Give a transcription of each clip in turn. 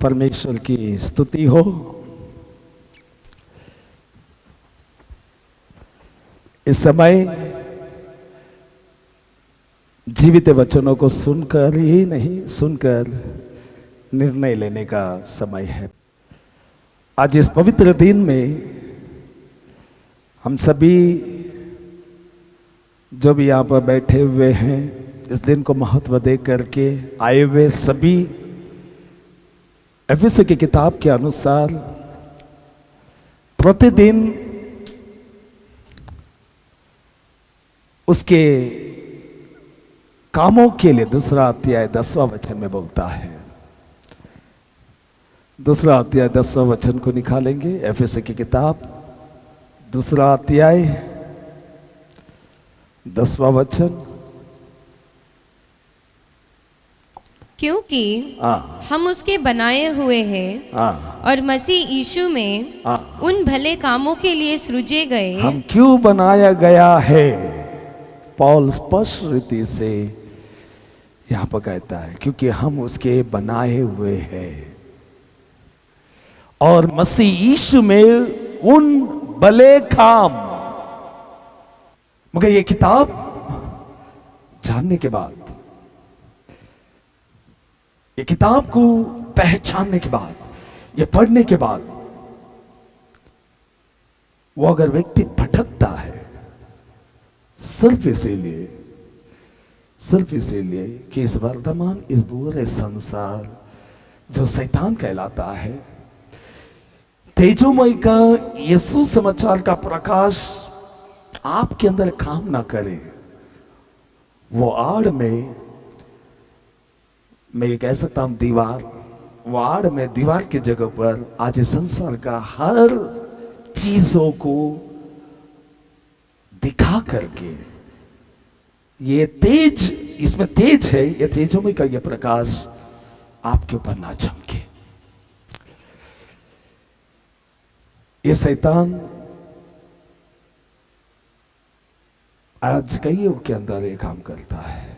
परमेश्वर की स्तुति हो। इस समय जीवित वचनों को सुनकर ही नहीं, सुनकर निर्णय लेने का समय है। आज इस पवित्र दिन में हम सभी जो भी यहाँ पर बैठे हुए हैं, इस दिन को महत्व दे करके आए हुए सभी, एफएससी की किताब के अनुसार प्रतिदिन उसके कामों के लिए दूसरा अध्याय 10वां वचन में बोलता है। दूसरा अध्याय 10वां वचन को निकालेंगे। एफएससी की किताब दूसरा अध्याय 10वां वचन। क्योंकि हम उसके बनाए हुए हैं और मसीह यीशु में उन भले कामों के लिए सृजे गए। हम क्यों बनाया गया है? पौल स्पष्ट रीति से यहां पर कहता है, क्योंकि हम उसके बनाए हुए हैं और मसीह यीशु में उन भले काम। मगर ये किताब जानने के बाद, ये किताब को पहचानने के बाद, ये पढ़ने के बाद, वो अगर व्यक्ति भटकता है सिर्फ इसीलिए कि इस वर्तमान, इस बुरे संसार जो शैतान कहलाता है, तेजोमय का यीशु समाचार का प्रकाश आपके अंदर काम ना करे, वो आड़ में, मैं ये कह सकता हूं दीवार, वो आड़ में दीवार की जगह पर आज इस संसार का हर चीजों को दिखा करके, ये तेज, इसमें तेज है, ये तेजोमय का ये प्रकाश आपके ऊपर ना चमके। ये शैतान आज कईयों के अंदर ये काम करता है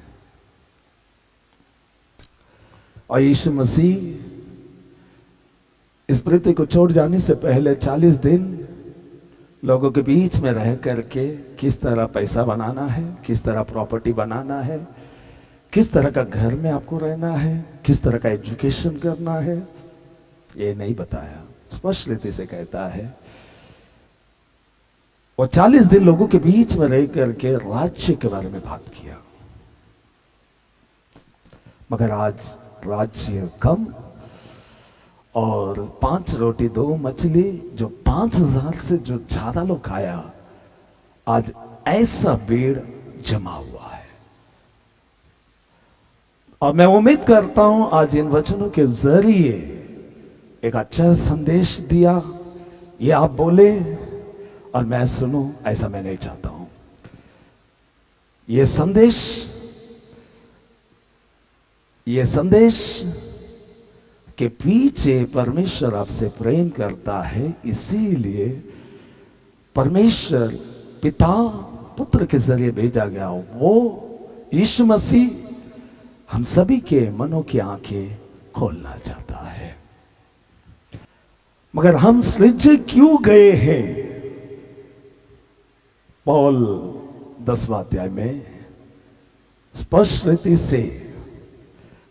और यीशु मसीह इस पृथ्वी को छोड़ जाने से पहले 40 दिन लोगों के बीच में रह करके किस तरह पैसा बनाना है, किस तरह प्रॉपर्टी बनाना है, किस तरह का घर में आपको रहना है, किस तरह का एजुकेशन करना है, ये नहीं बताया। स्पष्ट रीति से कहता है, वो 40 दिन लोगों के बीच में रह करके राज्य के बारे में बात किया। मगर आज राज्य कम और 5 रोटी 2 मछली जो 5000 से जो ज्यादा लोग खाया, आज ऐसा भीड़ जमा हुआ है। और मैं उम्मीद करता हूं आज इन वचनों के जरिए एक अच्छा संदेश दिया, ये आप बोले और मैं सुनूं, ऐसा मैं नहीं चाहता हूं। ये संदेश के पीछे परमेश्वर आपसे प्रेम करता है, इसीलिए परमेश्वर पिता पुत्र के जरिए भेजा गया, वो यीशु मसीह हम सभी के मनों की आंखें खोलना चाहता है। मगर हम सृजे क्यों गए हैं? पौल 10वां अध्याय में स्पष्ट रीति से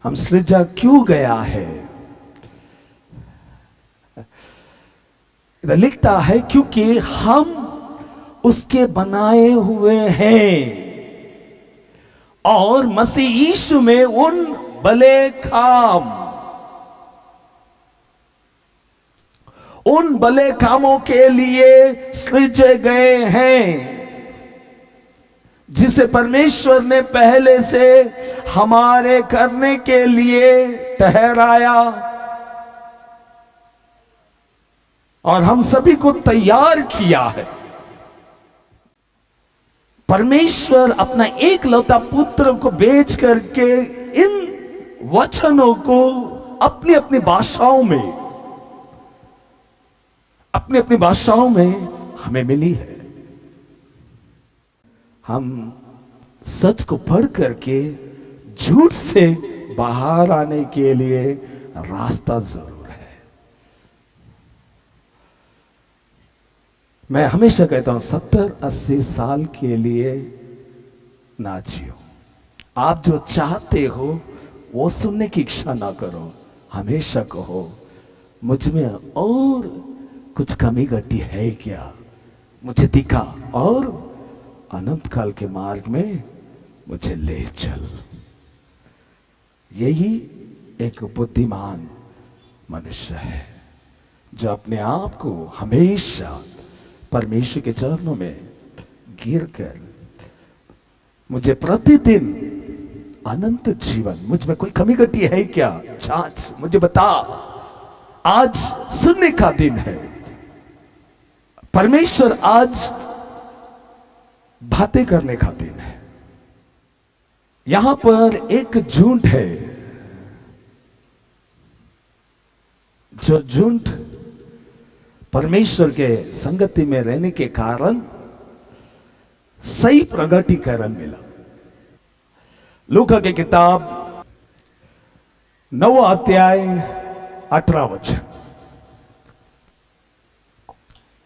हम सृजा क्यों गया है इधर लिखता है, क्योंकि हम उसके बनाए हुए हैं और मसीह यीशु में उन भले काम, उन भले कामों के लिए सृजे गए हैं जिसे परमेश्वर ने पहले से हमारे करने के लिए ठहराया और हम सभी को तैयार किया है। परमेश्वर अपना एकलौता पुत्र को बेच करके इन वचनों को अपनी अपनी भाषाओं में हमें मिली है। हम सच को पढ़ करके झूठ से बाहर आने के लिए रास्ता जरूर मैं हमेशा कहता हूं 70-80 साल के लिए ना जियो। आप जो चाहते हो वो सुनने की इच्छा ना करो, हमेशा कहो मुझ में और कुछ कमी घटी है क्या, मुझे दिखा और अनंत काल के मार्ग में मुझे ले चल। यही एक बुद्धिमान मनुष्य है जो अपने आप को हमेशा परमेश्वर के चरणों में गिरकर मुझे प्रतिदिन अनंत जीवन, मुझ में कोई कमी घटी है क्या, जांच मुझे बता। आज सुनने का दिन है, परमेश्वर आज बातें करने का दिन है। यहां पर एक झूठ है, जो झूठ परमेश्वर के संगति में रहने के कारण सही प्रगटीकरण मिला। लूका की किताब 9 अध्याय 18 वचन।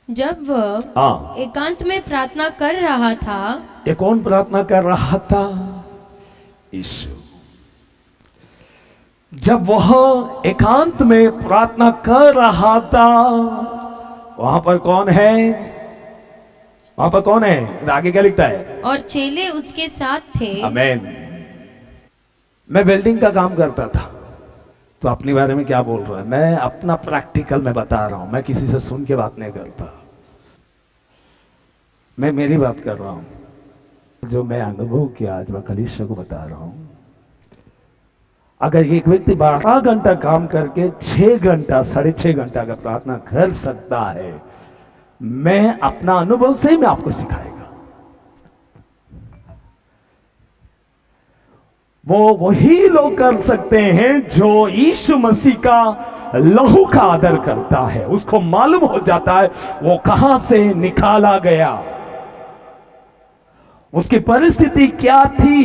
जब वह एकांत में प्रार्थना कर रहा था। ये कौन प्रार्थना कर रहा था? यीशु। जब वह एकांत में प्रार्थना कर रहा था, वहां पर कौन है? वहां पर कौन है? आगे क्या लिखता है? और चेले उसके साथ थे। आमीन। मैं वेल्डिंग का काम करता था, तो अपने बारे में क्या बोल रहा है? मैं अपना प्रैक्टिकल में बता रहा हूं, मैं किसी से सुन के बात नहीं करता, मैं मेरी बात कर रहा हूं, जो मैं अनुभव किया आज मैं कलीसिया को बता रहा हूं। अगर एक व्यक्ति 12 घंटा काम करके 6 घंटा 6.5 घंटा का प्रार्थना कर सकता है, मैं अपना अनुभव से मैं आपको सिखाएगा। वो वही लोग कर सकते हैं जो यीशु मसीह का लहू का आदर करता है, उसको मालूम हो जाता है वो कहां से निकाला गया, उसकी परिस्थिति क्या थी,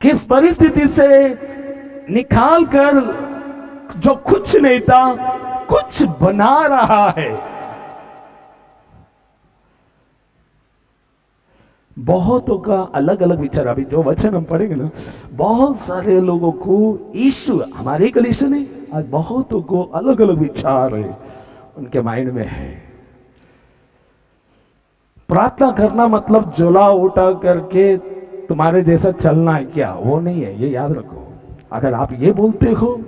किस परिस्थिति से निकाल कर जो कुछ नहीं था कुछ बना रहा है। बहुतों का अलग अलग विचार, अभी जो वचन हम पढ़ेंगे ना, बहुत सारे लोगों को यीशु, हमारे कलीसिया नहीं, आज बहुतों को अलग अलग विचार है, उनके माइंड में है। प्रार्थना करना मतलब झोला उठा करके तुम्हारे जैसा चलना है क्या? वो नहीं है, ये याद रखो। अगर आप ये बोलते हो,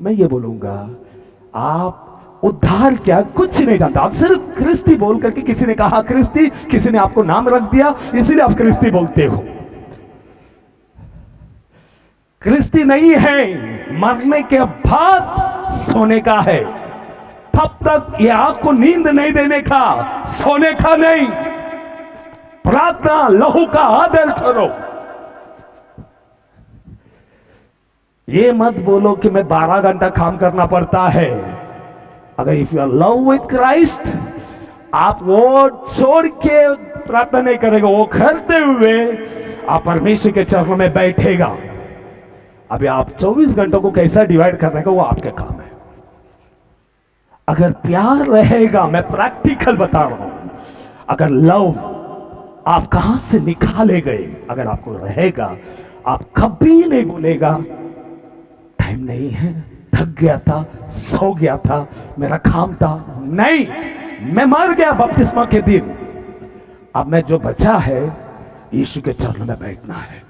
मैं ये बोलूंगा, आप उद्धार क्या कुछ नहीं जानता। आप सिर्फ क्रिस्ती बोल करके, किसी ने कहा क्रिस्ती, किसी ने आपको नाम रख दिया इसीलिए आप क्रिस्ती बोलते हो। क्रिस्ती नहीं है, मरने के बाद सोने का है, तब तक ये आंख को नींद नहीं देने का, सोने का नहीं। प्रार्थना लहू का आदर करो। ये मत बोलो कि मैं 12 घंटा काम करना पड़ता है। अगर if you are love with Christ, आप वो छोड़ के प्रार्थना नहीं करेगा, वो करते हुए आप परमेश्वर के चरणों में बैठेगा। अभी आप 24 घंटों को कैसा डिवाइड करने का वो आपके काम है। अगर प्यार रहेगा, मैं प्रैक्टिकल बता रहा हूं, अगर लव आप कहां से निकाले गए, अगर आपको रहेगा, आप कभी नहीं बोलेगा टाइम नहीं है, थक गया था, सो गया था, मेरा काम था। नहीं, मैं मर गया बपतिस्मा के दिन, अब मैं जो बचा है यीशु के चरणों में बैठना है।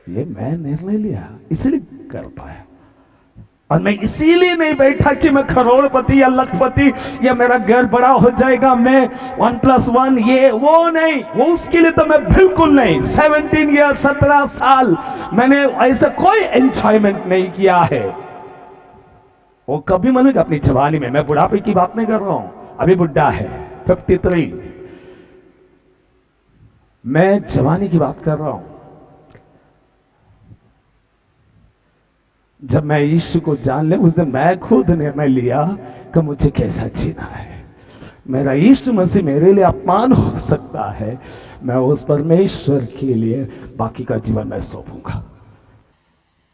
ये मैं निर्णय लिया, इसलिए कर पाया। और मैं इसीलिए नहीं बैठा कि मैं करोड़पति या लखपति या मेरा घर बड़ा हो जाएगा, मैं 1+1 ये वो नहीं, वो उसके लिए तो मैं बिल्कुल नहीं। 17 या 17 साल मैंने ऐसा कोई एंजॉयमेंट नहीं किया है। वो कभी मिलेगा अपनी जवानी में, मैं बुढ़ापे की बात नहीं कर रहा हूं, अभी बुढ़ा है 53, मैं जवानी की बात कर रहा हूं। जब मैं यीशु को जान ले, उस दिन मैं खुद निर्णय लिया कि मुझे कैसा जीना है। मेरा यीशु मसीह मेरे लिए अपमान हो सकता है, मैं उस परमेश्वर के लिए बाकी का जीवन मैं सौंपूंगा।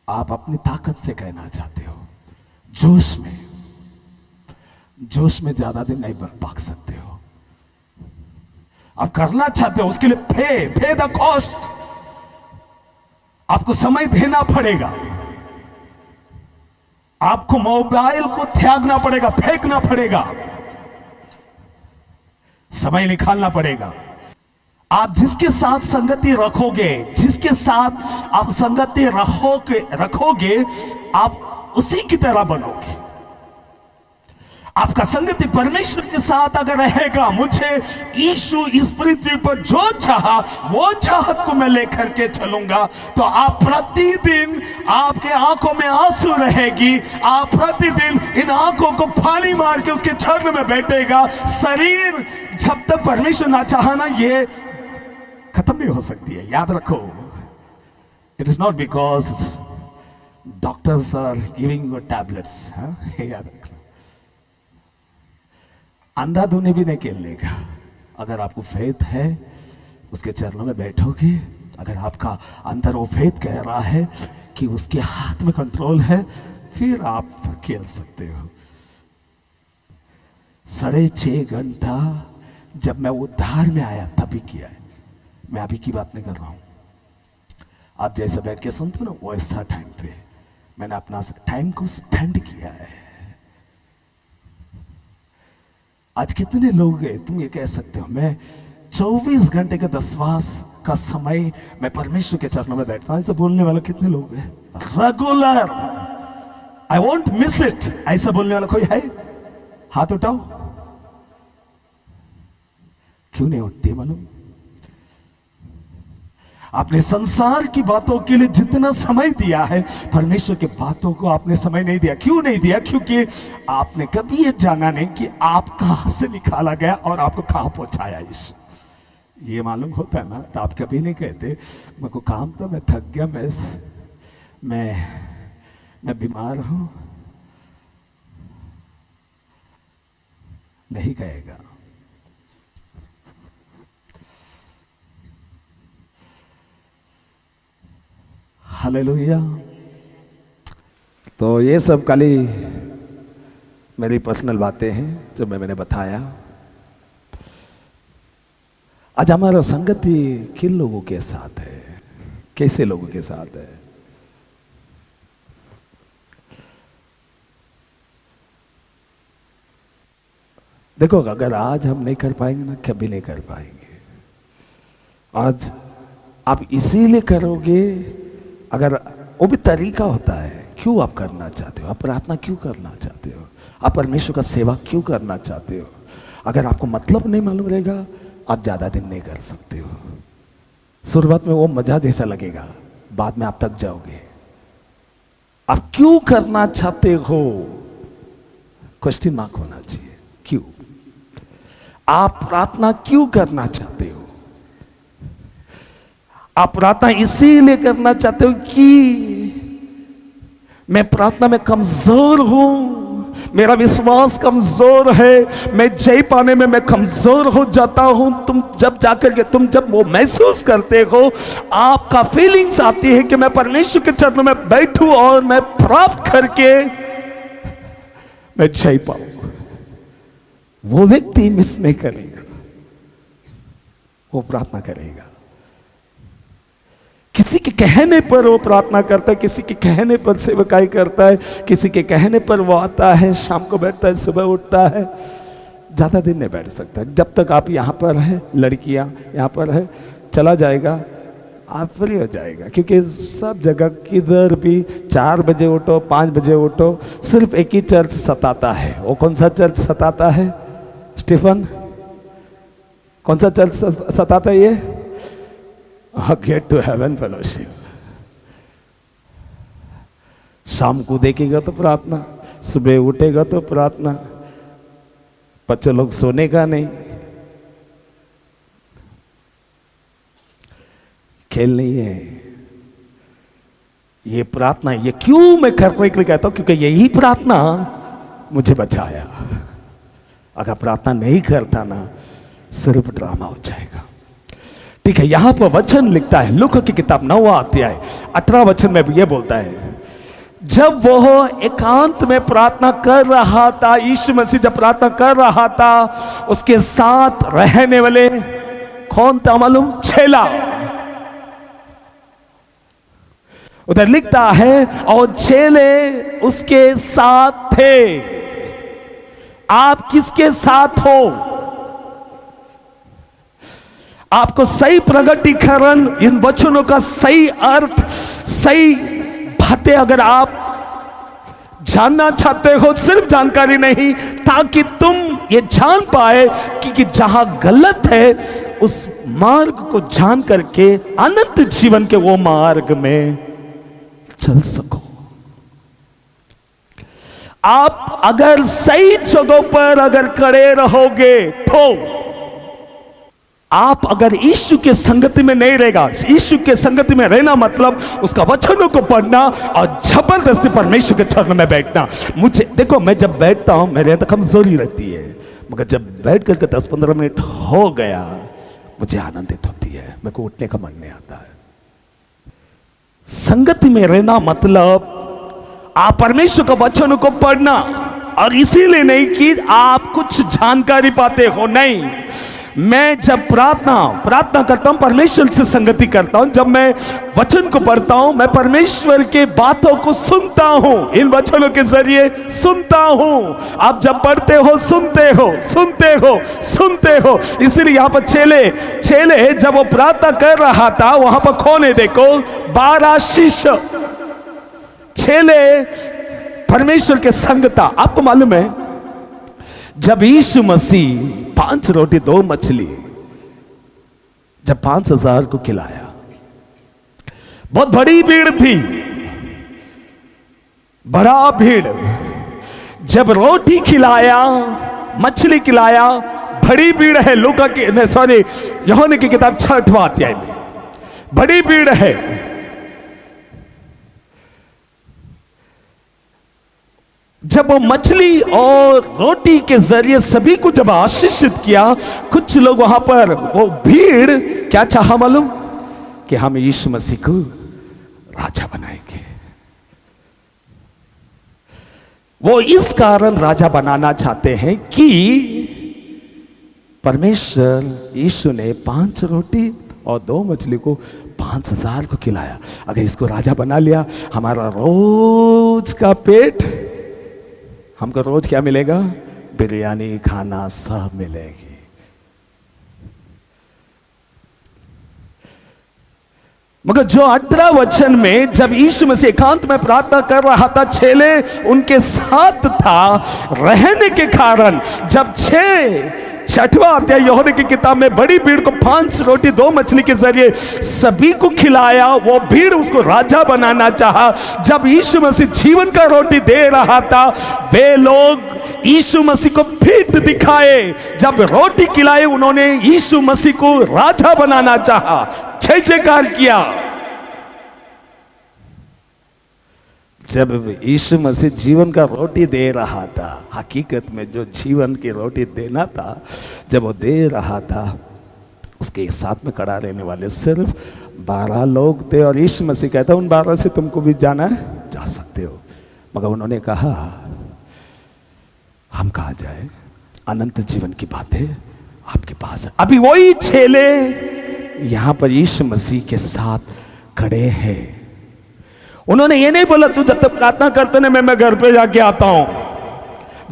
आप अपनी ताकत से कहना चाहते हो, जोश में, जोश में ज्यादा दिन नहीं भाग सकते हो। आप करना चाहते हो, उसके लिए पे द कॉस्ट। आपको समय देना पड़ेगा, आपको मोबाइल को त्यागना पड़ेगा, फेंकना पड़ेगा, समय निकालना पड़ेगा। आप जिसके साथ संगति रखोगे, जिसके साथ आप संगति रखोगे, आप उसी की तरह बनोगे। आपका संगति परमेश्वर के साथ अगर रहेगा, मुझे यीशु इस पृथ्वी पर जो चाहा वो चाहत को मैं लेकर के चलूंगा, तो आप प्रतिदिन, आपके आंखों में आंसू रहेगी, आप प्रतिदिन इन आंखों को पानी मार के उसके चरण में बैठेगा। शरीर जब तक परमेश्वर ना चाहा ना, ये खत्म नहीं हो सकती है। याद रखो, it is not because doctors are giving you tablets. याद रखो, अंधाधुनी भी नहीं खेलने। अगर आपको फेथ है, उसके चरणों में बैठोगे, अगर आपका अंदर वो फेथ कह रहा है कि उसके हाथ में कंट्रोल है, फिर आप खेल सकते हो। 6.5 घंटा जब मैं उद्धार में आया तभी किया है, मैं अभी की बात नहीं कर रहा हूं। आप जैसे बैठ के सुनते हो ना, वैसा टाइम पे मैंने अपना टाइम को स्पेंड किया है। आज कितने लोग हैं, तुम ये कह सकते हो मैं 24 घंटे का दसवास का समय मैं परमेश्वर के चरणों में बैठता हूं। ऐसा बोलने वाला कितने लोग हैं? Regular, I want miss it, ऐसा बोलने वाला कोई है? हाथ उठाओ। क्यों नहीं उठती मालूम? आपने संसार की बातों के लिए जितना समय दिया है, परमेश्वर के बातों को आपने समय नहीं दिया। क्यों नहीं दिया? क्योंकि आपने कभी ये जाना नहीं कि आप कहां से निकाला गया और आपको कहां पहुंचाया यीशु। ये मालूम होता है ना, तो आप कभी नहीं कहते मेरे को काम था, मैं थक गया, मैं बीमार हूं, नहीं कहेगा। हालेलुया। तो ये सब खाली मेरी पर्सनल बातें हैं जो मैंने बताया। आज हमारा संगति किन लोगों के साथ है, कैसे लोगों के साथ है? देखो, अगर आज हम नहीं कर पाएंगे ना, कभी नहीं कर पाएंगे। आज आप इसीलिए करोगे, अगर वो भी तरीका होता है, क्यों आप करना चाहते हो, आप प्रार्थना क्यों करना चाहते हो, आप परमेश्वर का सेवा क्यों करना चाहते हो। अगर आपको मतलब नहीं मालूम रहेगा, आप ज्यादा दिन नहीं कर सकते हो। शुरुआत में वो मजा जैसा लगेगा, बाद में आप थक जाओगे। आप क्यों करना चाहते हो, क्वेश्चन मार्क होना चाहिए। क्यों आप प्रार्थना क्यों करना चाहते हो? आप प्रार्थना इसीलिए करना चाहते हो कि मैं प्रार्थना में कमजोर हूं, मेरा विश्वास कमजोर है, मैं जय पाने में मैं कमजोर हो जाता हूं। तुम जब जाकर के जब वो महसूस करते हो, आपका फीलिंग्स आती है कि मैं परमेश्वर के चरणों में बैठूं और मैं प्राप्त करके मैं जय पाऊं, वो व्यक्ति मिस नहीं करेगा, वो प्रार्थना करेगा। किसी के कहने पर वो प्रार्थना करता है, किसी के कहने पर सेवकाई करता है, किसी के कहने पर वो आता है, शाम को बैठता है, सुबह उठता है। ज्यादा दिन नहीं बैठ सकता। जब तक आप यहाँ पर है, लड़कियां यहाँ पर है, चला जाएगा, आप फ्री हो जाएगा। क्योंकि सब जगह किधर भी 4 बजे उठो, 5 बजे उठो, सिर्फ एक ही चर्च सताता है। वो कौन सा चर्च सताता है स्टीफन? कौन सा चर्च सताता है ये? Get to heaven fellowship. शाम को देखेगा तो प्रार्थना, सुबह उठेगा तो प्रार्थना, बच्चे लोग सोने का नहीं, खेल नहीं है। ये प्रार्थना, ये क्यों मैं करने के लिए कहता हूं? क्योंकि यही प्रार्थना मुझे बचाया। अगर प्रार्थना नहीं करता ना, सिर्फ ड्रामा हो जाएगा। ठीक है, यहां पर वचन लिखता है, लूका की किताब 9वां अध्याय 18 वचन में भी यह बोलता है, जब वो एकांत में प्रार्थना कर रहा था, यीशु मसीह जब प्रार्थना कर रहा था, उसके साथ रहने वाले कौन था मालूम? चेला। उधर लिखता है और चेले उसके साथ थे। आप किसके साथ हो? आपको सही प्रगटीकरण इन वचनों का सही अर्थ, सही बातें अगर आप जानना चाहते हो, सिर्फ जानकारी नहीं, ताकि तुम ये जान पाए कि जहां गलत है उस मार्ग को जान करके अनंत जीवन के वो मार्ग में चल सको। आप अगर सही जगहों पर अगर खड़े रहोगे तो आप अगर यीशु के संगति में नहीं रहेगा, यीशु के संगति में रहना मतलब उसका वचनों को पढ़ना और जबरदस्ती परमेश्वर के चरणों में बैठना। मुझे देखो, मैं जब बैठता हूं मेरे अंदर कमजोरी रहती है, मगर जब बैठ करके 10-15 मिनट हो गया मुझे आनंदित होती है, मेरे को उठने का मन नहीं आता है। संगति में रहना मतलब आप परमेश्वर का वचनों को पढ़ना, और इसीलिए नहीं कि आप कुछ जानकारी पाते हो, नहीं। मैं जब प्रार्थना करता हूं, परमेश्वर से संगति करता हूं, जब मैं वचन को पढ़ता हूं, मैं परमेश्वर के बातों को सुनता हूं, इन वचनों के जरिए सुनता हूं। आप जब पढ़ते हो सुनते हो। इसीलिए यहां पर चेले जब वो प्रार्थना कर रहा था, वहां पर कौन है? देखो, 12 शिष्य चेले परमेश्वर के संगता। आपको मालूम है जब यीशु मसीह 5 रोटी 2 मछली जब 5,000 को खिलाया, बहुत बड़ी भीड़ थी, बड़ा भीड़। जब रोटी खिलाया, मछली खिलाया, बड़ी भीड़ है। यूहन्ना की किताब 6वां अध्याय में बड़ी भीड़ है। जब वो मछली और रोटी के जरिए सभी को जब आशीषित किया, कुछ लोग वहां पर, वो भीड़ क्या चाहा मालूम? कि हम यीशु मसीह को राजा बनाएंगे। वो इस कारण राजा बनाना चाहते हैं कि परमेश्वर यीशु ने 5 रोटी और 2 मछली को 5,000 को खिलाया। अगर इसको राजा बना लिया, हमारा रोज का पेट, हमको रोज क्या मिलेगा? बिरयानी, खाना सब मिलेगी। मगर जो 18 वचन में जब यीशु मसीह एकांत में प्रार्थना कर रहा था, चेले उनके साथ था रहने के कारण, जब 6वां अध्याय यूहन्ना की किताब में बड़ी भीड़ को 5 रोटी 2 मछली के जरिए सभी को खिलाया, वो भीड़ उसको राजा बनाना चाहा। जब यीशु मसीह जीवन का रोटी दे रहा था, वे लोग यीशु मसीह को पीठ दिखाए। जब रोटी खिलाए, उन्होंने यीशु मसीह को राजा बनाना चाहा, जय जयकार किया। जब यीशु मसीह जीवन का रोटी दे रहा था, हकीकत में जो जीवन की रोटी देना था, जब वो दे रहा था, उसके साथ में खड़ा रहने वाले सिर्फ 12 लोग थे। और यीशु मसीह कहता, उन 12 से तुमको भी जाना है, जा सकते हो। मगर उन्होंने कहा, हम कहाँ जाए? अनंत जीवन की बातें आपके पास है। अभी वही चेले यहां पर यीशु मसीह के साथ खड़े हैं। उन्होंने ये नहीं बोला, तू जब तक प्रार्थना करते ना, मैं घर पे जाके आता हूं,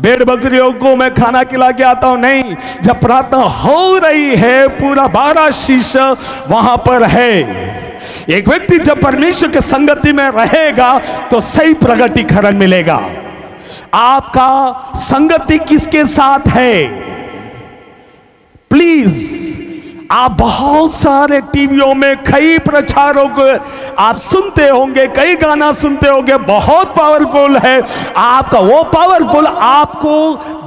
भेड़ बकरियों को मैं खाना खिला के आता हूं। नहीं, जब प्रार्थना हो रही है, पूरा 12 शिष्य वहां पर है। एक व्यक्ति जब परमेश्वर के संगति में रहेगा तो सही प्रगटीकरण मिलेगा। आपका संगति किसके साथ है? प्लीज, आप बहुत सारे टीवियों में कई प्रचारों को आप सुनते होंगे, कई गाना सुनते होंगे, बहुत पावरफुल है। आपका वो पावरफुल आपको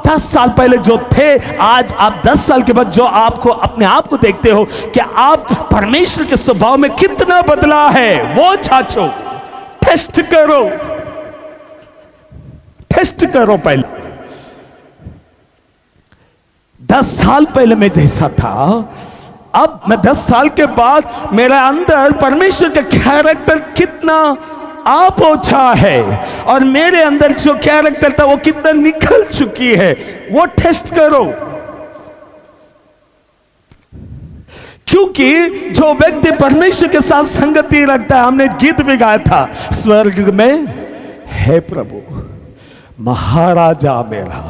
10 साल पहले जो थे, आज आप 10 साल के बाद जो आपको अपने आप को देखते हो कि आप परमेश्वर के स्वभाव में कितना बदला है, वो छाछो टेस्ट करो पहले। 10 साल पहले मैं जैसा था, अब मैं 10 साल के बाद मेरे अंदर परमेश्वर का कैरेक्टर कितना आ पहुंचा है और मेरे अंदर जो कैरेक्टर था वो कितना निकल चुकी है, वो टेस्ट करो। क्योंकि जो व्यक्ति परमेश्वर के साथ संगति रखता है, हमने गीत भी गाया था, स्वर्ग में है प्रभु महाराजा मेरा,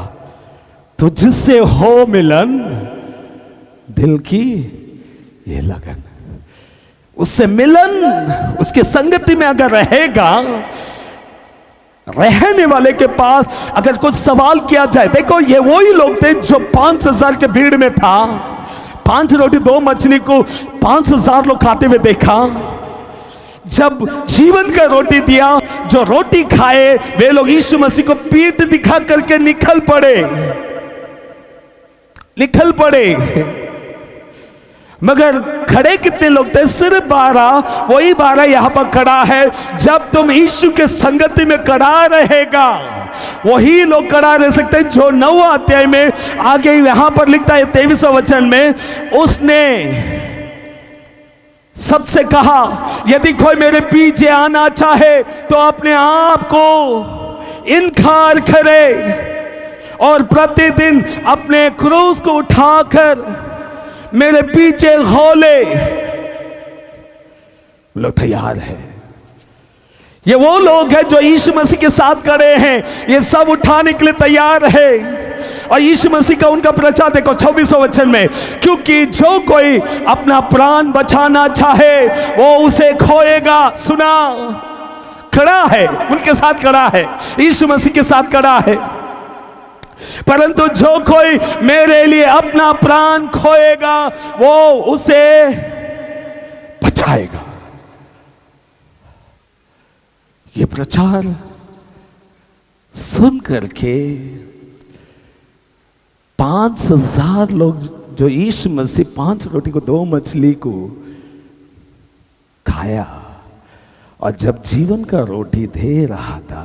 तुझसे हो मिलन दिल की ये लगन। उससे मिलन, उसके संगति में अगर रहेगा, रहने वाले के पास अगर कुछ सवाल किया जाए, देखो ये वही लोग थे जो 5,000 के भीड़ में था, 5 रोटी 2 मछली को 5,000 लोग खाते हुए देखा। जब जीवन का रोटी दिया, जो रोटी खाए वे लोग यीशु मसीह को पीठ दिखा करके निकल पड़े। मगर खड़े कितने लोग थे? सिर्फ 12। वही 12 यहां पर खड़ा है। जब तुम यीशु के संगति में खड़ा रहेगा, वही लोग खड़ा रह सकते हैं। जो 9वां अध्याय में आगे यहां पर लिखता है 23वां वचन में, उसने सबसे कहा, यदि कोई मेरे पीछे आना चाहे तो अपने आप को इनकार करे और प्रतिदिन अपने क्रूस को उठाकर मेरे पीछे हो ले। लोग तैयार है। ये वो लोग हैं जो यीशु मसीह के साथ खड़े हैं, ये सब उठाने के लिए तैयार है। और यीशु मसीह का उनका प्रचार देखो 26वां वचन में, क्योंकि जो कोई अपना प्राण बचाना चाहे वो उसे खोएगा। सुना, खड़ा है, उनके साथ खड़ा है, यीशु मसीह के साथ खड़ा है। परंतु जो कोई मेरे लिए अपना प्राण खोएगा वो उसे बचाएगा। ये प्रचार सुन करके 5,000 लोग, जो यीशु मसीह 5 रोटी को 2 मछली को खाया और जब जीवन का रोटी दे रहा था,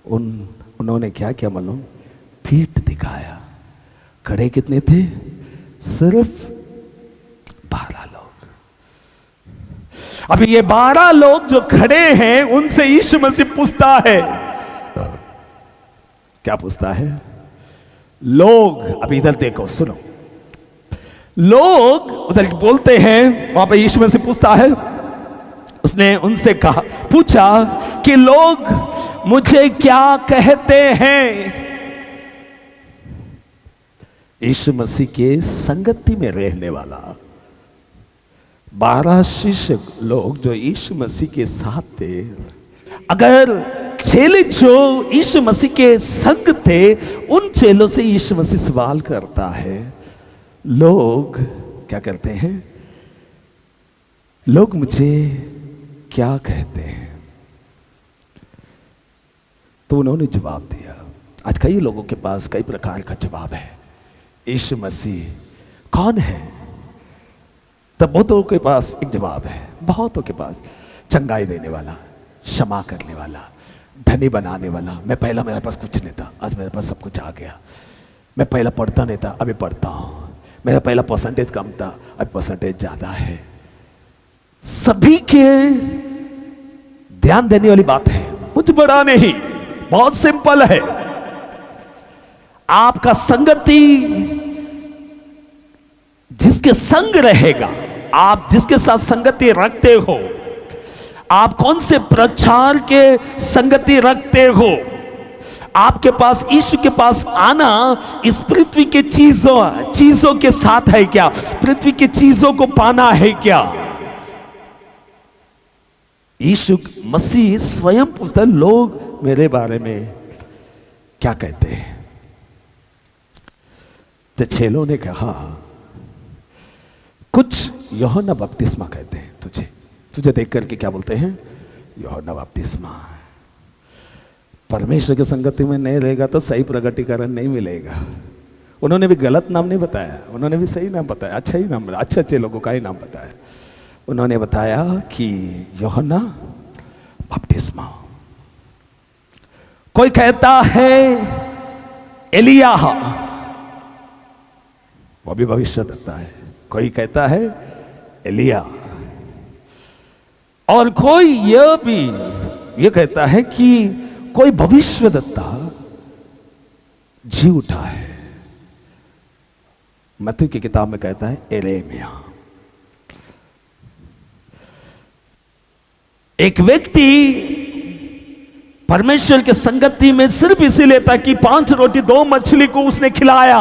उन्होंने क्या किया मालूम? पीठ दिखाया। खड़े कितने थे? सिर्फ 12 लोग। अभी ये 12 लोग जो खड़े हैं, उनसे यीशु मसीह पूछता है, क्या पूछता है? लोग, अभी इधर देखो, सुनो, लोग उधर बोलते हैं, वहां पे यीशु मसीह पूछता है, उसने उनसे पूछा कि लोग मुझे क्या कहते हैं? यीशु मसीह के संगति में रहने वाला 12 शिष्य लोग जो यीशु मसीह के साथ थे, अगर चेले जो यीशु मसीह के संग थे, उन चेलों से यीशु मसीह सवाल करता है, लोग क्या करते हैं? लोग मुझे क्या कहते हैं? तो उन्होंने जवाब दिया। आज कई लोगों के पास कई प्रकार का जवाब है। यीशु मसीह कौन है? तब बहुतों के पास एक जवाब है, बहुतों के पास चंगाई देने वाला, क्षमा करने वाला, धनी बनाने वाला। मैं पहला मेरे पास कुछ नहीं था, आज मेरे पास सब कुछ आ गया। मैं पहला पढ़ता नहीं था, अभी पढ़ता हूं। मेरा पहला परसेंटेज कम था, अब परसेंटेज ज्यादा है। सभी के ध्यान देने वाली बात है, कुछ बड़ा नहीं, बहुत सिंपल है। आपका संगति जिसके संग रहेगा, आप जिसके साथ संगति रखते हो, आप कौन से प्रचार के संगति रखते हो, आपके पास यीशु के पास आना इस पृथ्वी के चीजों के साथ है क्या? पृथ्वी की चीजों को पाना है क्या? यीशु मसीह स्वयं पूछता है, लोग मेरे बारे में क्या कहते हैं? तो चेलों ने कहा, कुछ यूहन्ना बपतिस्मा कहते हैं तुझे देख करके क्या बोलते हैं? यूहन्ना बपतिस्मा। परमेश्वर की संगति में नहीं रहेगा तो सही प्रगटीकरण नहीं मिलेगा। उन्होंने भी गलत नाम नहीं बताया, उन्होंने भी सही नाम बताया, अच्छा ही नाम, अच्छे लोगों का ही नाम बताया। उन्होंने बताया कि यूहन्ना बपतिस्मा। कोई कहता है एलिया, वो भी भविष्य देता है। कोई कहता है एलिया, और कोई यह भी यह कहता है कि कोई भविष्यद्वक्ता जी उठा है। मत्ती की किताब में कहता है यिर्मयाह। एक व्यक्ति परमेश्वर के संगति में सिर्फ इसीलिए था कि 5 रोटी 2 मछली को उसने खिलाया।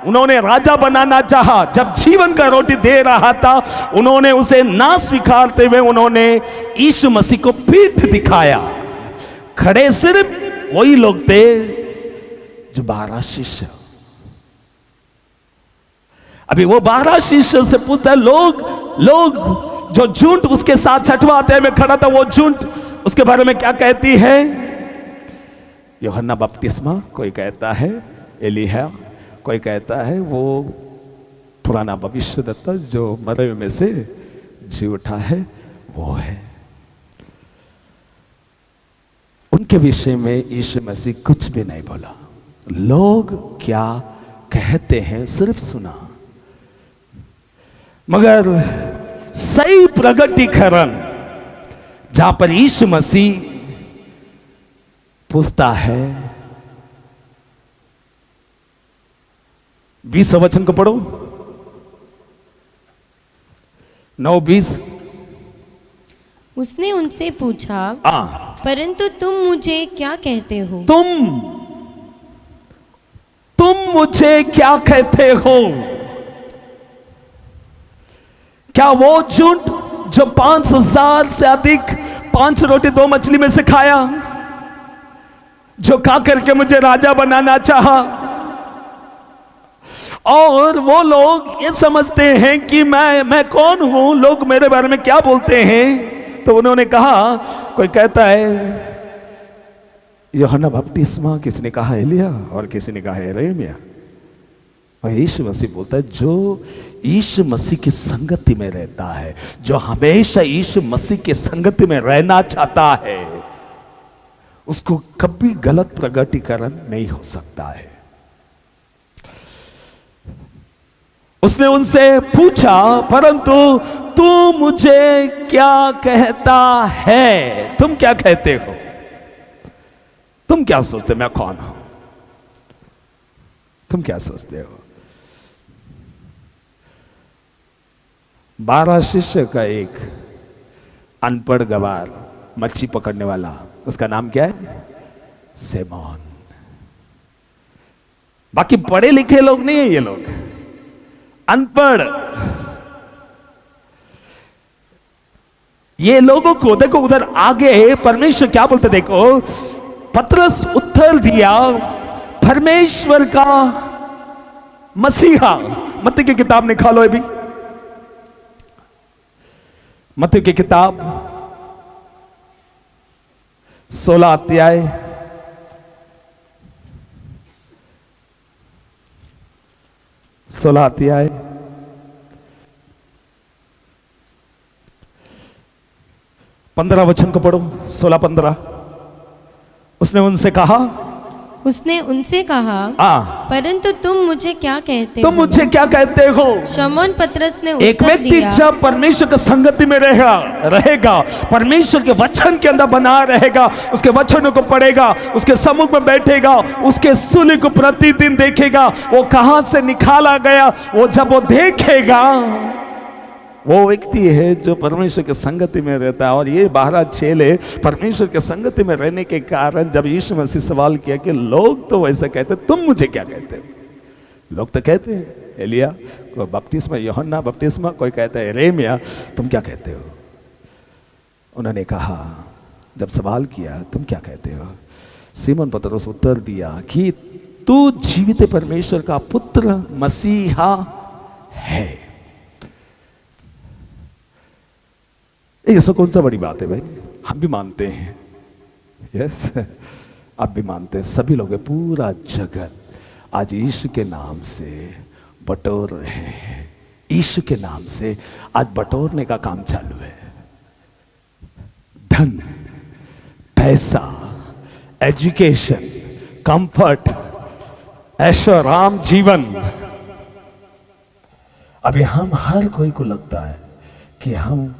उन्होंने राजा बनाना चाहा, जब जीवन का रोटी दे रहा था उन्होंने उसे ना स्वीकारते हुए उन्होंने यीशु मसीह को पीठ दिखाया। खड़े सिर्फ वही लोग थे जो 12 शिष्य। अभी वो 12 शिष्य से पूछता है, लोग जो झूठ उसके साथ छठवां अध्याय में खड़ा था, वो झूठ उसके बारे में क्या कहती है? यूहन्ना बपतिस्मा, कोई कहता है एलिया, कोई कहता है वो पुराना भविष्यद्वक्ता जो मरे हुए में से जी उठा है, वो है। उनके विषय में यीशु मसीह कुछ भी नहीं बोला। लोग क्या कहते हैं सिर्फ सुना, मगर सही प्रगटीकरण जहां पर यीशु मसीह पूछता है, 20वां वचन को पढ़ो, 9:20। उसने उनसे पूछा, परंतु तुम मुझे क्या कहते हो? तुम मुझे क्या कहते हो? क्या वो झूठ जो 5,000 से अधिक 5 रोटी 2 मछली में से खाया, जो खा करके मुझे राजा बनाना चाहा, और वो लोग ये समझते हैं कि मैं कौन हूं, लोग मेरे बारे में क्या बोलते हैं? तो उन्होंने कहा, कोई कहता है यूहन्ना बपतिस्मा, किसी ने कहा एलिया, और किसी ने कहा यिर्मयाह। और यीशु मसीह बोलता है, जो यीशु मसीह की संगति में रहता है, जो हमेशा यीशु मसीह की संगति में रहना चाहता है, उसको कभी गलत प्रगटीकरण नहीं हो सकता है। उसने उनसे पूछा, परंतु तू मुझे क्या कहता है? तुम क्या कहते हो? तुम क्या सोचते मैं कौन हूं? तुम क्या सोचते हो? 12 शिष्य का एक अनपढ़ गवार मच्छी पकड़ने वाला, उसका नाम क्या है? सिमोन। बाकी पढ़े लिखे लोग नहीं है, ये लोग अनपढ़। ये लोगों को देखो, उधर आगे परमेश्वर क्या बोलते देखो, पतरस उत्तर दिया, परमेश्वर का मसीहा। मत्ती की किताब निकालो अभी, मत्ती की किताब 16 अध्याय 16 अध्याय 15 वचन को पढ़ो, 16-15। उसने उनसे कहा, परंतु तुम मुझे क्या कहते तुम हो? मुझे क्या कहते हो? शमौन पतरस ने एक उत्तर व्यक्ति दिया, जब परमेश्वर की संगति में रहेगा, परमेश्वर के वचन के अंदर बना रहेगा, उसके वचनों को पढ़ेगा, उसके सम्मुख में बैठेगा, उसके सूली को प्रतिदिन देखेगा, वो कहां से निकाला गया, वो जब वो देखेगा, वो व्यक्ति है जो परमेश्वर के संगति में रहता है। और ये 12 चेले परमेश्वर के संगति में रहने के कारण जब यीशु मसीह सवाल किया कि लोग तो वैसे कहते, तुम मुझे क्या कहते हो? लोग तो कहते हैं एलिया, कोई बपतिस्मा यूहन्ना बपतिस्मा, कोई कहता है यिर्मयाह, तुम क्या कहते हो? उन्होंने कहा, जब सवाल किया तुम क्या कहते हो, सिमोन पतरस उत्तर दिया कि तू जीवित परमेश्वर का पुत्र मसीहा है। इसमें कौन सा बड़ी बात है भाई? हम भी मानते हैं, यस, आप भी मानते हैं, सभी लोग, पूरा जगत आज यीशु के नाम से बटोर रहे हैं। यीशु के नाम से आज बटोरने का काम चालू है। धन, पैसा, एजुकेशन, कंफर्ट, ऐशोआराम जीवन। अभी हम हर कोई को लगता है कि हम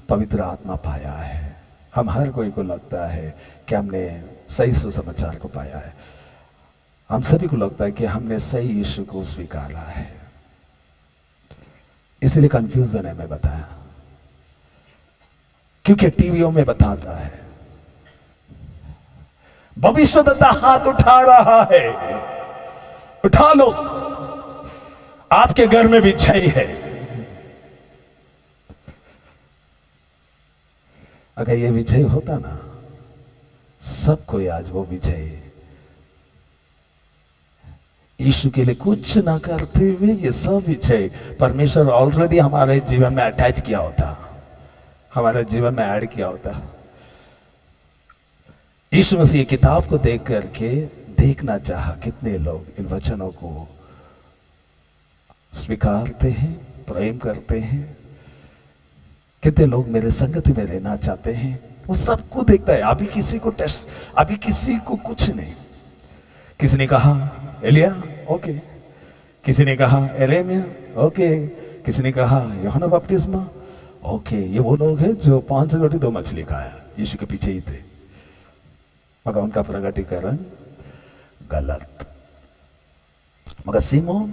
पवित्र आत्मा पाया है, हम हर कोई को लगता है कि हमने सही सुसमाचार को पाया है। हम सभी को लगता है कि हमने सही यीशु को स्वीकारा है, इसलिए कंफ्यूजन है। मैं बताया क्योंकि टीवीओ में बताता है, भविष्यद्वक्ता हाथ उठा रहा है, उठा लो, आपके घर में विजय है। अगर ये विजय होता ना, सब कोई आज वो विजय यीशु के लिए कुछ ना करते हुए ये सब विजय परमेश्वर ऑलरेडी हमारे जीवन में अटैच किया होता, हमारे जीवन में ऐड किया होता। यीशु मसीह किताब को देख करके देखना चाहा कितने लोग इन वचनों को स्वीकारते हैं, प्रेम करते हैं, कितने लोग मेरे संगति में रहना चाहते हैं। वो सबको देखता है। अभी किसी को टेस्ट, अभी किसी को कुछ नहीं। किसी ने कहा एलिया, ओके, किसी ने कहा एरेमिया, ओके, किसी ने कहा यूहन्ना बपतिस्मा, ओके। ये वो लोग हैं जो 5 रोटी 2 मछली खाया, यीशु के पीछे ही थे, मगर उनका प्रकटीकरण गलत। मगर सिमोन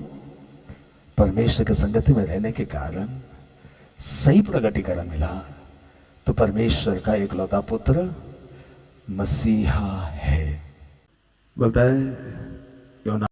परमेश्वर के संगति में रहने के कारण सही प्रकटीकरण मिला, तो परमेश्वर का एकलौता पुत्र मसीहा है। बोलता है यूहन्ना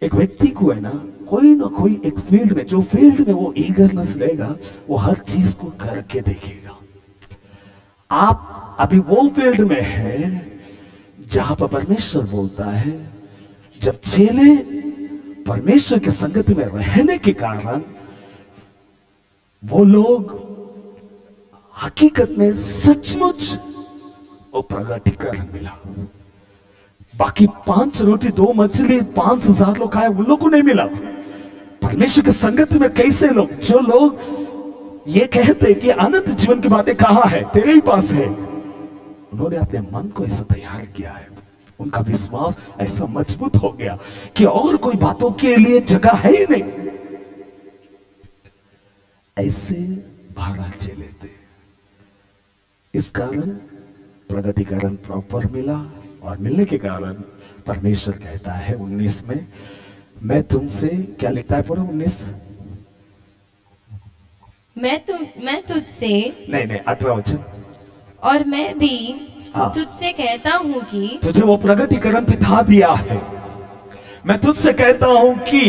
एक व्यक्ति को है ना कोई एक फील्ड में, जो फील्ड में वो ईगरनेस रहेगा, वो हर चीज को करके देखेगा। आप अभी वो फील्ड में है जहां पर परमेश्वर बोलता है, जब चेले परमेश्वर के संगति में रहने के कारण वो लोग हकीकत में सचमुच वो प्रगटीकरण मिला। बाकी 5 रोटी 2 मछली 5,000 लोग खाए, उन लोग को नहीं मिला। परमेश्वर की संगति में कैसे लोग, जो लोग ये कहते कि अनंत जीवन की बातें कहां है, तेरे ही पास है, उन्होंने अपने मन को ऐसा तैयार किया है, उनका विश्वास ऐसा मजबूत हो गया कि और कोई बातों के लिए जगह है ही नहीं। ऐसे 12 चेले थे। इस कारण प्रगटीकरण प्रॉपर मिला, और मिलने के कारण परमेश्वर कहता है 19 में, मैं तुमसे, क्या लिखता है पूरा 19, मैं तुझसे, नहीं 18 वचन, और मैं भी हाँ, तुझसे कहता हूँ कि तुझे वो प्रगटीकरण पिता दिया है। मैं तुझसे कहता हूँ कि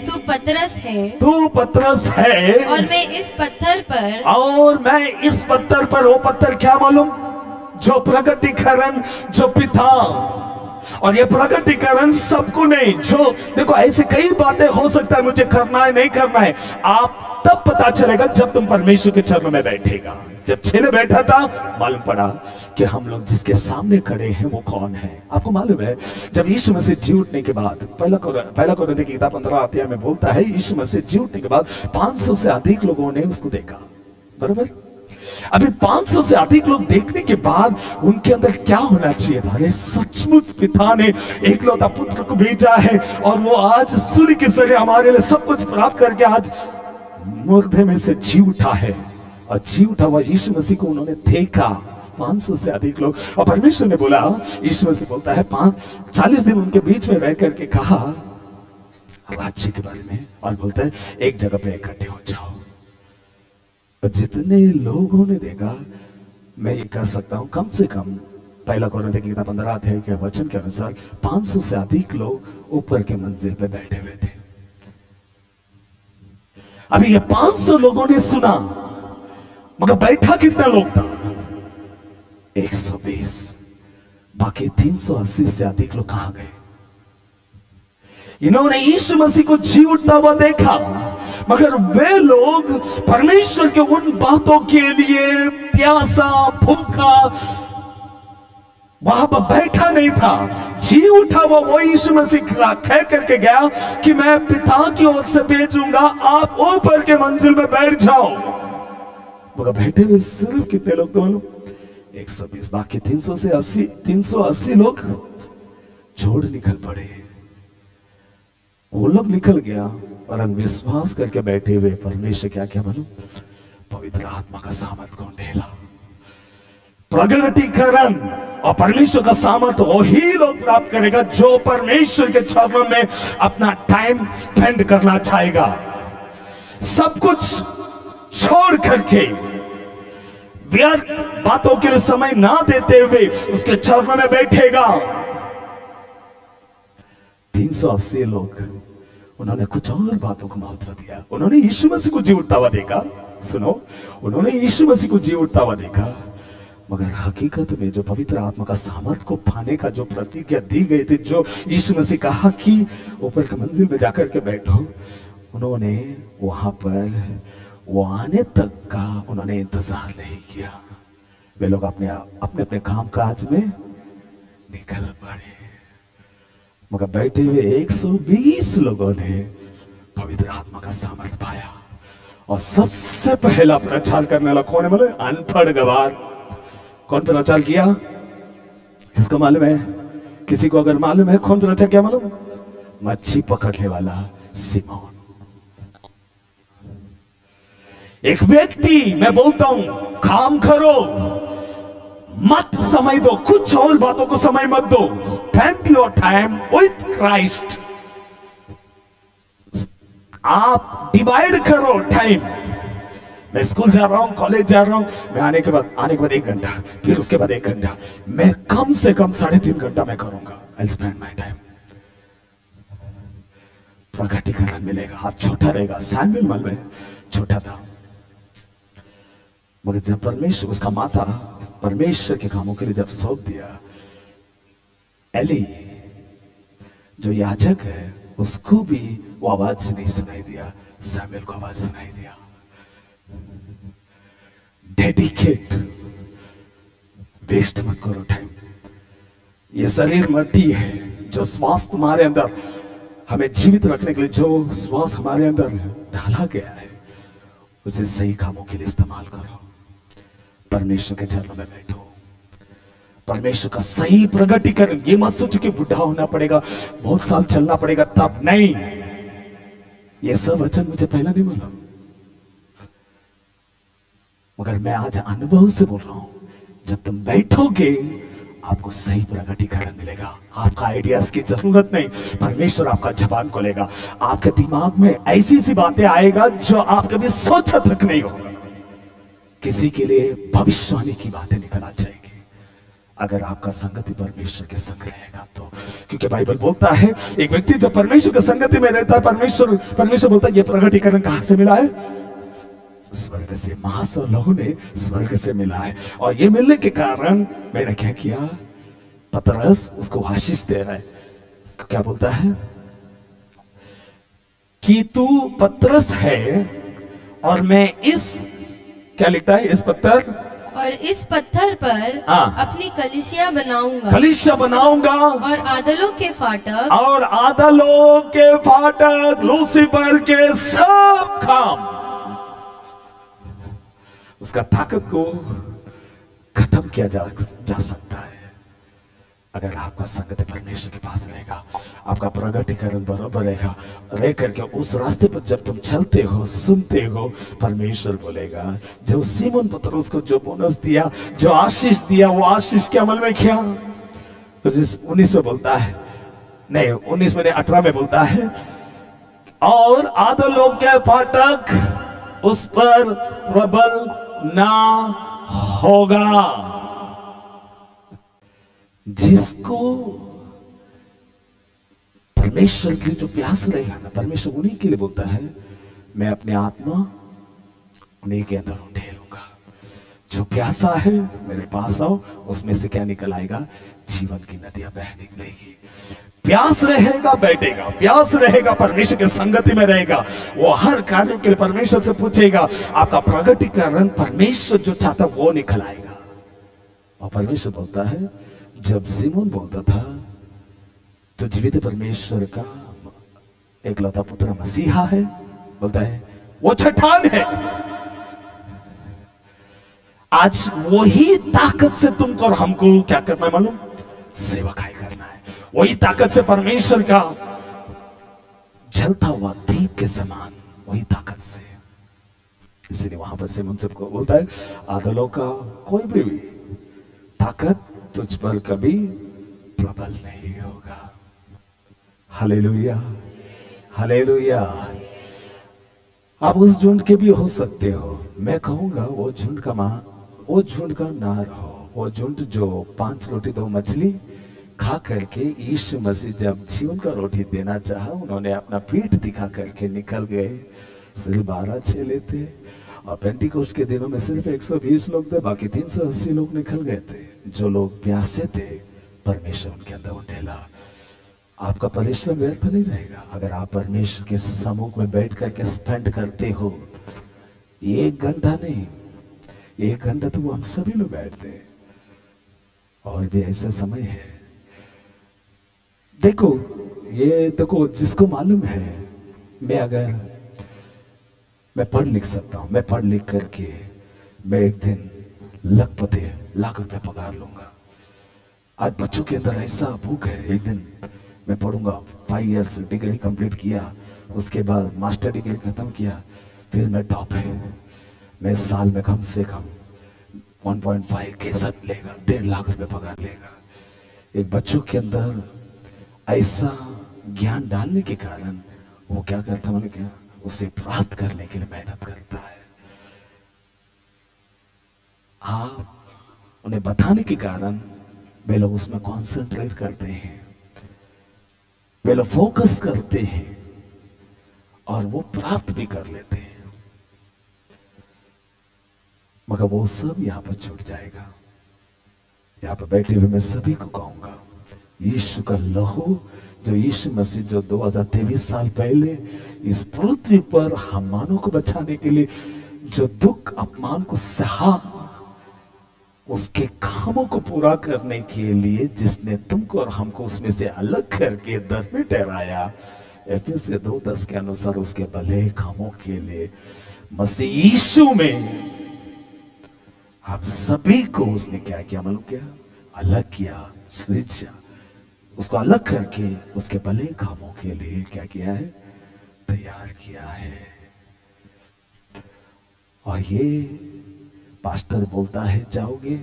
तू पतरस है, तू पतरस है, और मैं इस पत्थर पर, और मैं इस पत्थर पर, वो पत्थर क्या मालूम, जो प्रगटीकरण, जो पिता। और ये प्रगटीकरण सबको नहीं, जो देखो ऐसे कई बातें हो सकता है मुझे करना है नहीं करना है, आप तब पता चलेगा जब तुम परमेश्वर के चरणों में बैठेगा, जब चेले बैठा था, मालूम पड़ा कि हम लोग जिसके सामने खड़े हैं वो कौन है। आपको मालूम है, जब यीशु मसीह जी उठने के बाद, पहला कोरिन्थियों की किताब 15 अध्याय में बोलता है, यीशु मसीह जी उठने के बाद 500 से अधिक लोगों ने उसको देखा, बराबर। अभी 500 से अधिक लोग देखने के बाद उनके अंदर क्या होना चाहिए था? अरे सचमुच पिता ने एकलौता पुत्र को भेजा है और वो आज सूर्य के सरे हमारे लिए सब कुछ प्राप्त करके आज मुर्दे में से जी उठा है। और जी उठा हुआ यीशु मसीह को उन्होंने देखा, 500 से अधिक लोग। और परमेश्वर ने बोला, यीशु मसीह बोलता है 40 दिन उनके बीच में रह करके कहा राज्य के बारे में, और बोलता है एक जगह पे इकट्ठे हो जाओ। और जितने लोगों ने देखा, मैं ये कह सकता हूं कम से कम पहला कोरिन्थियों की किताब 15 अध्याय के वचन के अनुसार 500 से अधिक लोग ऊपर के मंजिल पे बैठे हुए थे। अभी ये 500 लोगों ने सुना, मगर बैठा कितना लोग था? 120। बाकी 380 से अधिक लोग कहां गए? इन्होंने यीशु मसीह को जी उठता हुआ देखा, मगर वे लोग परमेश्वर के उन बातों के लिए प्यासा भूखा वहां पर बैठा नहीं था। जी उठा हुआ वो यीशु मसीह कह करके गया कि मैं पिता की ओर से भेजूंगा, आप ऊपर के मंजिल में बैठ जाओ। मगर बैठे हुए सिर्फ कितने लोग थे मालूम? 120। बाकी 380 लोग छोड़ निकल पड़े। वो लोग निकल गया और विश्वास करके बैठे हुए परमेश्वर क्या क्या मालूम? पवित्र आत्मा का सामर्थ कौन ढेला, प्रगटीकरण और परमेश्वर का सामर्थ वही लोग प्राप्त करेगा जो परमेश्वर के चरणों में अपना टाइम स्पेंड करना चाहेगा। सब कुछ छोड़ करके व्यर्थ बातों के लिए समय ना देते हुए उसके चरणों में बैठेगा। 380 लोग, उन्होंने कुछ और बातों को महत्व दिया। उन्होंने यीशु मसीह को जी उठता हुआ देखा, सुनो, उन्होंने यीशु मसीह को जी उठता हुआ देखा, मगर हकीकत में जो पवित्र आत्मा का सामर्थ को पाने का जो प्रतिज्ञा दी गई थी, जो यीशु मसीह कहा कि ऊपर के मंजिल में जाकर के बैठो, उन्होंने वहां पर वो आने तक का उन्होंने इंतजार नहीं किया। वे लोग अपने अपने काम काज में निकल पड़े। मगर बैठे हुए 120 लोगों ने पवित्र आत्मा का सामर्थ पाया। और सबसे पहला प्रचार करने वाला कौन है? बोले अनपढ़ गवार। कौन प्रचार किया? किसको मालूम है? किसी को अगर मालूम है कौन प्रचार किया मालूम? मच्छी पकड़ने वाला सिमोन। एक व्यक्ति, मैं बोलता हूं, काम करो, मत समय दो, कुछ और बातों को समय मत दो। Spend your time with Christ. आप डिवाइड करो टाइम। मैं स्कूल जा रहा हूं, कॉलेज जा रहा हूं, मैं आने के बाद 1 घंटा, फिर उसके बाद 1 घंटा, मैं कम से कम 3.5 घंटा मैं करूंगा। I spend my time. प्रगटीकरण मिलेगा। आप छोटा रहेगा। सैमुएल मालूम है छोटा था, मगर जब परमेश्वर, उसका माता परमेश्वर के कामों के लिए जब सौंप दिया, एली जो याजक है उसको भी वो आवाज नहीं सुनाई दिया, सैमुएल को आवाज सुनाई दिया। डेडिकेट, वेस्ट मत करो टाइम। ये शरीर मट्टी है, जो श्वास तुम्हारे अंदर हमें जीवित रखने के लिए जो श्वास हमारे अंदर डाला गया है, उसे सही कामों के लिए इस्तेमाल करो। परमेश्वर के चरणों में बैठो। परमेश्वर का सही प्रगटीकरण। ये मत सोचो कि बुढ़ा होना पड़ेगा, बहुत साल चलना पड़ेगा तब। नहीं, ये सब वचन मुझे पहला नहीं मालूम, मगर मैं आज अनुभव से बोल रहा हूं, जब तुम बैठोगे आपको सही प्रगटीकरण मिलेगा। आपका आइडियाज की जरूरत नहीं, परमेश्वर आपका जबान खोलेगा। आपके दिमाग में ऐसी ऐसी बातें आएगा जो आप कभी सोचा तक नहीं होगा। किसी के लिए भविष्यवाणी की बातें निकल आ जाएगी अगर आपका संगति परमेश्वर के संग रहेगा तो। क्योंकि बाइबल बोलता है एक व्यक्ति जब परमेश्वर के संगति में रहता है, परमेश्वर बोलता है ये प्रगटीकरण कहां से मिला है? स्वर्ग से। महासौ लोगों ने स्वर्ग से मिला है। और ये मिलने के कारण मैंने क्या किया? पतरस उसको आशीष दे रहा है। क्या बोलता है कि तू पतरस है और मैं इस क्या लिखता है? इस पत्थर और इस पत्थर पर हाँ। अपनी कलीसिया बनाऊंगा कलीसिया बनाऊंगा और आदलों के फाटक और आदलों के फाटक, लूसीफर के सब काम, उसका ताकत को खत्म किया जा सकता है अगर आपका संगत परमेश्वर के पास रहेगा, आपका प्रगटीकरण बराबर रहेगा। रह करके उस रास्ते पर जब तुम चलते हो, सुनते हो, परमेश्वर बोलेगा। जो सीमोन पतरस को जो बोनस दिया, जो आशीष दिया, वो आशीष के अमल में किया। तो 19 में बोलता है, नहीं 19 में नहीं 18 में बोलता है, और आदलों के फाटक उस पर प्रबल ना होगा। जिसको परमेश्वर की जो प्यास रहेगा ना, परमेश्वर उन्हीं के लिए बोलता है, मैं अपनी आत्मा उन्हीं के अंदर ढेलूंगा। जो प्यासा है मेरे पास आओ, उसमें से क्या निकल आएगा? जीवन की नदियां बह निकलेगी। प्यास रहेगा बैठेगा, प्यास रहेगा परमेश्वर के संगति में रहेगा, वो हर कार्य के लिए परमेश्वर से पूछेगा। आपका प्रगटीकरण परमेश्वर जो चाहता वो निकल आएगा। और परमेश्वर बोलता है, जब सिमोन बोलता था तो जीवित परमेश्वर का एकलौता पुत्र मसीहा है, बोलता है वो चट्टान है। आज वही ताकत से तुमको और हमको क्या करना है मालूम? सेवकाई करना है। वही ताकत से परमेश्वर का जलता हुआ दीप के समान, वही ताकत से। इसलिए वहां पर सिमोन सबको बोलता है, आदलों का कोई भी ताकत तुझ पर कभी प्रबल नहीं होगा। Hallelujah, hallelujah. आप उस झुंड के भी हो सकते हो। मैं कहूंगा वो झुंड का ना रहो। वो झुंड जो 5 रोटी 2 मछली खा करके यीशु मसीह जब जीवन का रोटी देना चाहा, उन्होंने अपना पीठ दिखा करके निकल गए। सिर्फ 12 चेले थे और पेंटिकोस्ट के दिनों में सिर्फ 120 लोग थे, बाकी 380 लोग निकल गए थे। जो लोग प्यासे थे, परमेश्वर उनके अंदर उठेला। आपका परिश्रम व्यर्थ नहीं रहेगा अगर आप परमेश्वर के सम्मुख में बैठ करके स्पेंड करते हो। 1 घंटा नहीं, 1 घंटा तो हम सभी लोग बैठते हैं, और भी ऐसा समय है। देखो जिसको मालूम है, मैं पढ़ लिख सकता हूं, मैं पढ़ लिख करके मैं एक दिन लाख रुपए पगार लूंगा। आज बच्चों के अंदर ऐसा भूख है, एक दिन मैं पढ़ूंगा। 5 इयर्स डिग्री कंप्लीट किया, उसके बाद मास्टर डिग्री खत्म किया, फिर मैं टॉप है। मैं साल में कम से कम 1.5 के सब लेगा, 1.5 लाख रुपए पगार लेगा। एक बच्चों के अंदर ऐसा ज्ञान डालने के कारण वो क्या करता, मैंने क्या उसे प्राप्त करने के लिए मेहनत करता है। आप उन्हें बताने के कारण वे लोग उसमें कॉन्सेंट्रेट करते हैं, वे लोग फोकस करते हैं और वो प्राप्त भी कर लेते हैं। मगर वो सब यहां पर छूट जाएगा। यहां पर बैठे हुए मैं सभी को कहूंगा, यीशु का लहू, जो यीशु मसीह जो 2023 साल पहले इस पृथ्वी पर हम मानव को बचाने के लिए जो दुख अपमान को सहा, उसके कामों को पूरा करने के लिए जिसने तुमको और हमको उसमें से अलग करके धर्मी ठहराया, एफएससी 2:10 के अनुसार उसके भले कामों के लिए मसीह यीशु में हम सभी को उसने क्या किया मालूम? क्या अलग किया, सृजा उसको अलग करके उसके भले कामों के लिए क्या किया है? तैयार किया है। और ये पास्टर बोलता है जाओगे,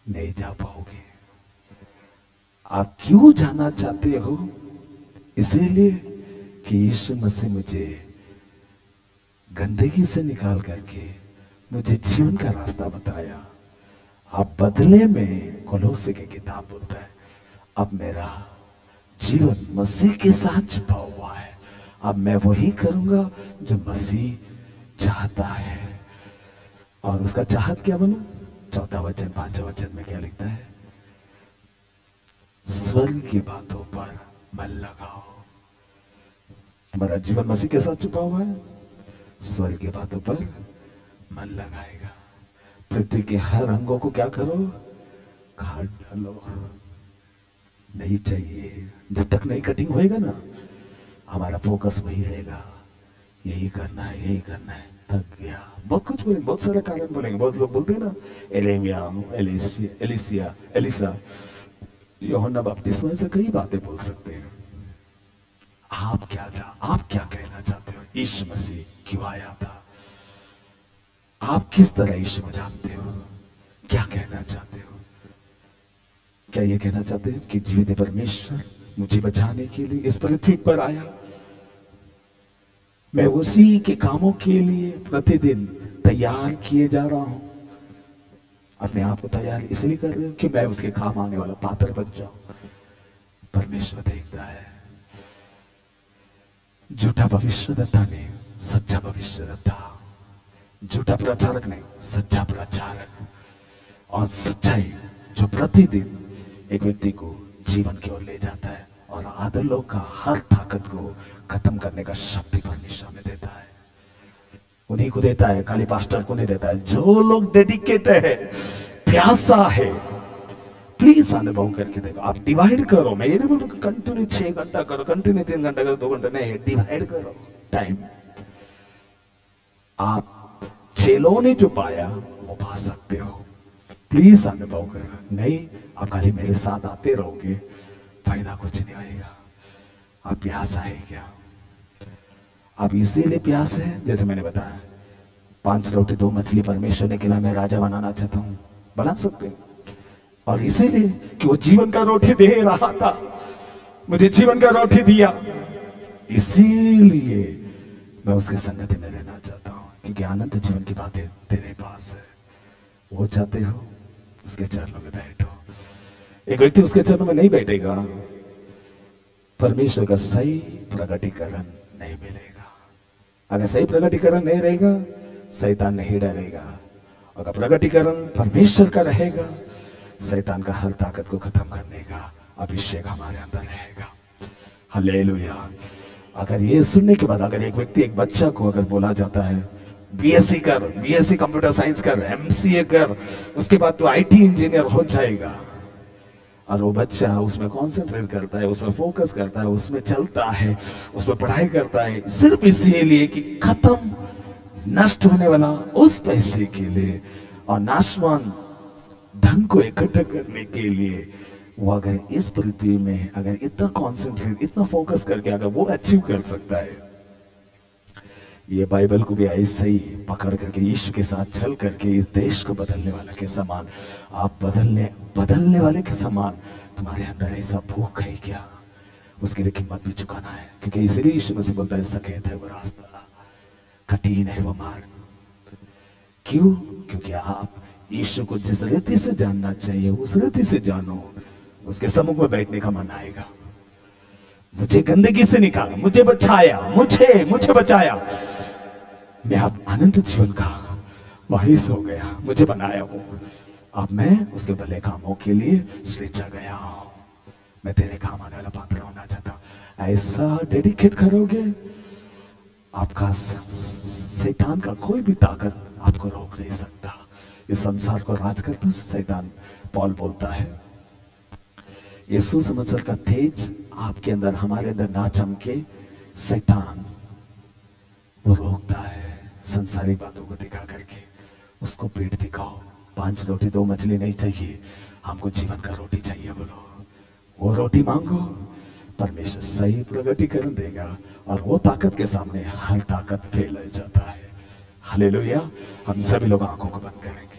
नहीं जा पाओगे। आप क्यों जाना चाहते हो? इसीलिए कि यीशु मसीह मुझे गंदगी से निकाल करके मुझे जीवन का रास्ता बताया। अब बदले में कोलोसे की किताब बोलता है, अब मेरा जीवन मसीह के साथ छुपा हुआ है। अब मैं वही करूंगा जो मसीह चाहता है। और उसका चाहत क्या बनू? 4 वचन 5 वचन में क्या लिखता है? स्वर्ग की बातों पर मन लगाओ। तुम्हारा जीवन मसीह के साथ छुपा हुआ है, स्वर्ग की बातों पर मन लगाएगा। पृथ्वी के हर अंगों को क्या करो, काट डालो। नहीं चाहिए। जब तक नहीं कटिंग होएगा ना, हमारा फोकस वही रहेगा, यही करना है, यही करना है। थक गया। बहुत कुछ बोलेंगे, बहुत सारे कारण बोलेंगे। बहुत लोग बोलते हैं ना, एलेमिया, एलिसिया, एलिसा, यूहन्ना बपतिस्मा, ऐसे कई बातें बोल सकते हैं। आप क्या कहना चाहते हो? यीशु मसीह क्यों आया था? आप किस तरह यीशु को जानते हो? क्या कहना चाहते हो? क्या ये कहना चाहते हो कि जीवित परमेश्वर मुझे बचाने के लिए इस पृथ्वी पर आया? मैं उसी के कामों के लिए प्रतिदिन तैयार किए जा रहा हूं। अपने आप को तैयार इसलिए कर रहे हो कि मैं उसके काम आने वाला पात्र बन जाऊं। परमेश्वर देखता है। झूठा भविष्यद्वक्ता नहीं, सच्चा भविष्यद्वक्ता। झूठा प्रचारक नहीं, सच्चा प्रचारक। और सच्चाई जो प्रतिदिन एक व्यक्ति को जीवन की ओर ले जाता है और आदलों का हर ताकत को खत्म करने का शक्ति परमेश्वर में देता है। उन्हीं को देता है, खाली पास्टर को नहीं देता है। जो लोग डेडिकेटेड है, प्यासा है, प्लीज अनुभव करके देखो। आप डिवाइड करो। मैं ये नहीं बोलता कंटिन्यू 6 घंटा करो, कंटिन्यू 3 घंटा करो, 2 घंटा नहीं, डिवाइड करो टाइम। आप चेलों ने जो पाया वो पा सकते हो। प्लीज अनुभव करो। नहीं, आप खाली मेरे साथ आते रहोगे, फायदा कुछ नहीं होगा। आप प्यासा है क्या? आप इसीलिए प्यास है, जैसे मैंने बताया, 5 रोटी 2 मछली परमेश्वर ने खिलाया, मैं राजा बनाना चाहता हूं, बना सकते हैं। और इसीलिए कि वो जीवन का रोटी दे रहा था, मुझे जीवन का रोटी दिया, इसीलिए मैं उसके संगति में रहना चाहता हूं। क्योंकि आनंद जीवन की बातें तेरे पास है। वो चाहते हो, उसके चरणों में बैठो। एक व्यक्ति उसके चरणों में नहीं बैठेगा, परमेश्वर का सही प्रकटीकरण नहीं मिलेगा। अगर सही प्रकटीकरण नहीं रहेगा, शैतान नहीं डरेगा। अगर प्रकटीकरण परमेश्वर का रहेगा, शैतान का हर ताकत को खत्म करने का अभिषेक हमारे अंदर रहेगा। हालेलुया। अगर ये सुनने के बाद अगर एक व्यक्ति, एक बच्चा को अगर बोला जाता है बीएससी कर, बीएससी कंप्यूटर साइंस कर, एमसीए कर, उसके बाद तो आईटी इंजीनियर हो जाएगा, और वो बच्चा उसमें कॉन्सेंट्रेट करता है, उसमें फोकस करता है, उसमें चलता है, उसमें पढ़ाई करता है, सिर्फ इसीलिए कि खत्म नष्ट होने वाला उस पैसे के लिए और नाशवान धन को इकट्ठा करने के लिए, वो अगर इस पृथ्वी में अगर इतना कॉन्सेंट्रेट, इतना फोकस करके अगर वो अचीव कर सकता है, ये बाइबल को भी ऐसे ही पकड़ करके यीशु के साथ चल करके इस देश को बदलने वाला के समान, आप बदलने वाले के समान तुम्हारे अंदर ऐसा भूख है क्या? उसके लिए कीमत भी चुकाना है। क्योंकि इसलिए यीशु मसीह बोलता है, सकेत है वो रास्ता, कठिन है वो मार्ग। क्यों? क्योंकि आप यीशु को जिस रीति से जानना चाहिए उस रीति से जानो, उसके सम्मुख में बैठने का मन आएगा। मुझे गंदगी से निकाला, मुझे बचाया, मुझे बचाया, मैं अब अनंत जीवन का वारिस हो गया, मुझे बनाया वो, अब मैं उसके भले कामों के लिए सृजा गया हूं, मैं तेरे काम आने वाला पात्र होना चाहता हूं। ऐसा डेडिकेट करोगे, आपका शैतान का कोई भी ताकत आपको रोक नहीं सकता। इस संसार को राज करता शैतान, पौल बोलता है, ये सुसमाचार का तेज आपके अंदर, हमारे अंदर ना चमके, शैतान वो रोकता है संसारी बातों को दिखा करके। उसको पेट दिखाओ, 5 रोटी 2 मछली नहीं चाहिए, हमको जीवन का रोटी चाहिए बोलो, वो रोटी मांगो, परमेश्वर सही प्रगटीकरण देगा। और वो ताकत के सामने हर ताकत फेल हो जाता है। हालेलुया। हम सभी लोग आंखों को बंद करेंगे।